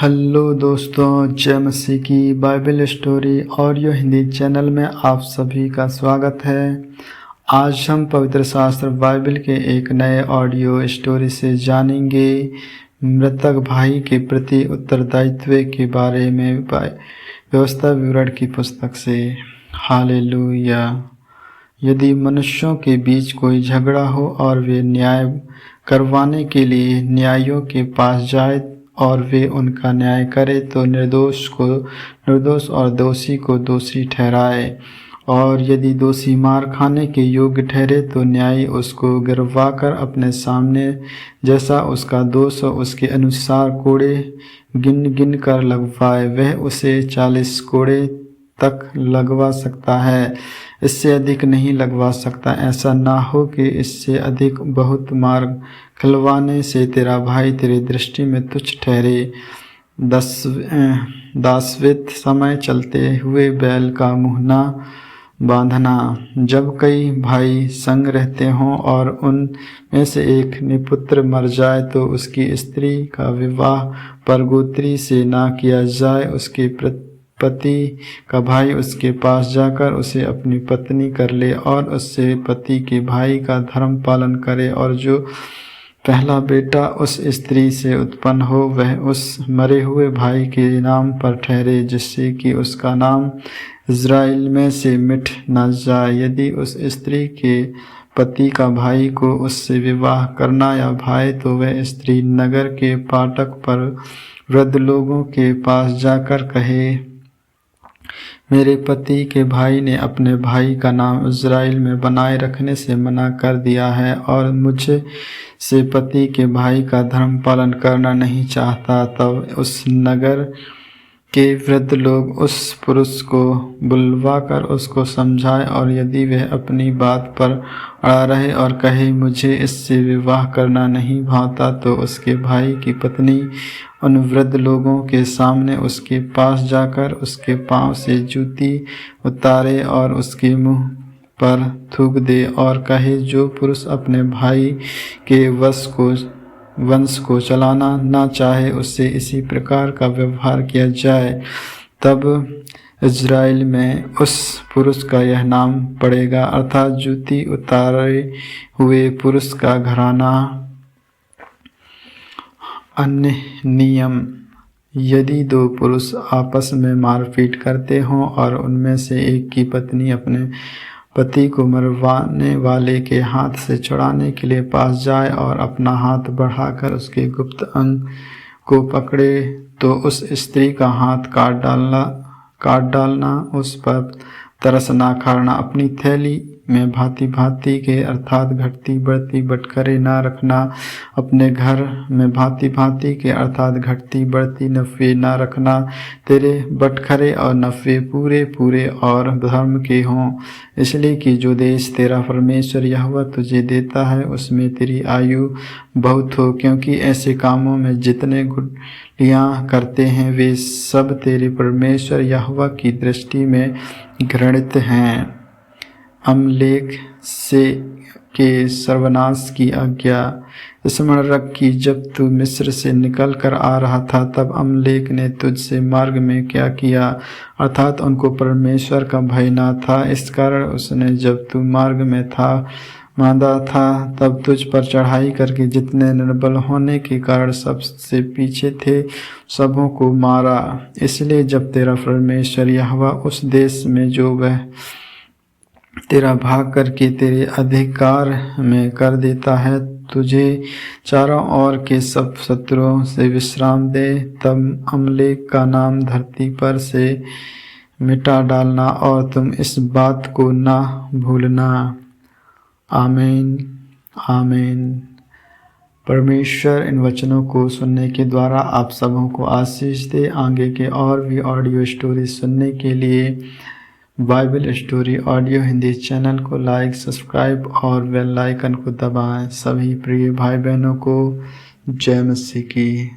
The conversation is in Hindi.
हेलो दोस्तों, जय मसीह की Bible story audio Hindi channel में आप सभी का स्वागत है। आज हम पवित्र शास्त्र बाइबल के एक नए ऑडियो स्टोरी से जानेंगे मृतक भाई के प्रति उत्तरदायित्व के बारे में व्यवस्था विवरण की पुस्तक से। हालेलुया। यदि मनुष्यों के बीच कोई झगड़ा हो और वे न्याय करवाने के लिए न्यायियों के पास जाए और वे उनका न्याय करे तो निर्दोष को निर्दोष और दोषी को दोषी ठहराए। और यदि दोषी मार खाने के योग्य ठहरे तो न्यायी उसको गिरवाकर अपने सामने जैसा उसका दोष हो उसके अनुसार कोड़े गिन गिन कर लगवाए। वह उसे 40 कोड़े तक लगवा सकता है, इससे अधिक नहीं लगवा सकता। ऐसा ना हो कि इससे अधिक बहुत मार खिलवाने से तेरा भाई तेरी दृष्टि में तुच्छ ठहरे। 10वें समय चलते हुए बैल का मुँह न बांधना। जब कई भाई संग रहते हों और उन में से एक निपुत्र मर जाए तो उसकी स्त्री का विवाह परगोत्री से ना किया जाए। उसके पति का भाई उसके पास जाकर उसे अपनी पत्नी कर ले और उससे पति के भाई का धर्म पालन करे। और जो पहला बेटा उस स्त्री से उत्पन्न हो वह उस मरे हुए भाई के नाम पर ठहरे, जिससे कि उसका नाम इज़राइल में से मिट न जाए। यदि उस स्त्री के पति का भाई को उससे विवाह करना या भाई तो वह स्त्री नगर के फाटक पर वृद्ध लोगों के पास जाकर कहे, मेरे पति के भाई ने अपने भाई का नाम इज़राइल में बनाए रखने से मना कर दिया है और मुझे से पति के भाई का धर्म पालन करना नहीं चाहता। तब उस नगर के वृद्ध लोग उस पुरुष को बुलवाकर उसको समझाए और यदि वह अपनी बात पर अड़ा रहे और कहे मुझे इससे विवाह करना नहीं भाता तो उसके भाई की पत्नी उन वृद्ध लोगों के सामने उसके पास जाकर उसके पांव से जूती उतारे और उसके मुंह पर थूक दे और कहे, जो पुरुष अपने भाई के वंश को चलाना ना चाहे उससे इसी प्रकार का व्यवहार किया जाए। तब इज़राइल में उस पुरुष का यह नाम पड़ेगा, अर्थात जूती उतारे हुए पुरुष का घराना। अन्य नियम। यदि दो पुरुष आपस में मारपीट करते हों और उनमें से एक की पत्नी अपने पति को मरवाने वाले के हाथ से छुड़ाने के लिए पास जाए और अपना हाथ बढ़ाकर उसके गुप्त अंग को पकड़े तो उस स्त्री का हाथ काट डालना, उस पर तरस ना खाना, अपनी थैली में भांति भांति के अर्थात घटती बढ़ती बटखरे ना रखना, अपने घर में भांति भांति के अर्थात घटती बढ़ती नफ़े ना रखना। तेरे बटखरे और नफ़े पूरे पूरे और धर्म के हों, इसलिए कि जो देश तेरा परमेश्वर यहोवा तुझे देता है उसमें तेरी आयु बहुत हो, क्योंकि ऐसे कामों में जितने गुड़ियाँ करते हैं वे सब तेरे परमेश्वर यहोवा की दृष्टि में घृणित हैं। अमलेक से के सर्वनाश की आज्ञा। स्मरण रख कि जब तू मिस्र से निकल कर आ रहा था तब अमलेक ने तुझसे मार्ग में क्या किया, अर्थात उनको परमेश्वर का भय न था। इस कारण उसने जब तू मार्ग में था मांदा था तब तुझ पर चढ़ाई करके जितने निर्बल होने के कारण सबसे पीछे थे सबों को मारा। इसलिए जब तेरा परमेश्वर यहोवा उस देश में जो वह तेरा भाग करके तेरे अधिकार में कर देता है तुझे चारों ओर के सब शत्रुओं से विश्राम दे, तब अमलेक का नाम धरती पर से मिटा डालना और तुम इस बात को ना भूलना। आमीन आमीन। परमेश्वर इन वचनों को सुनने के द्वारा आप सबों को आशीष दे। आगे के और भी ऑडियो स्टोरी सुनने के लिए Bible story audio Hindi channel को लाइक, सब्सक्राइब और बेल आइकन को दबाएं। सभी प्रिय भाई बहनों को जय मसीह की।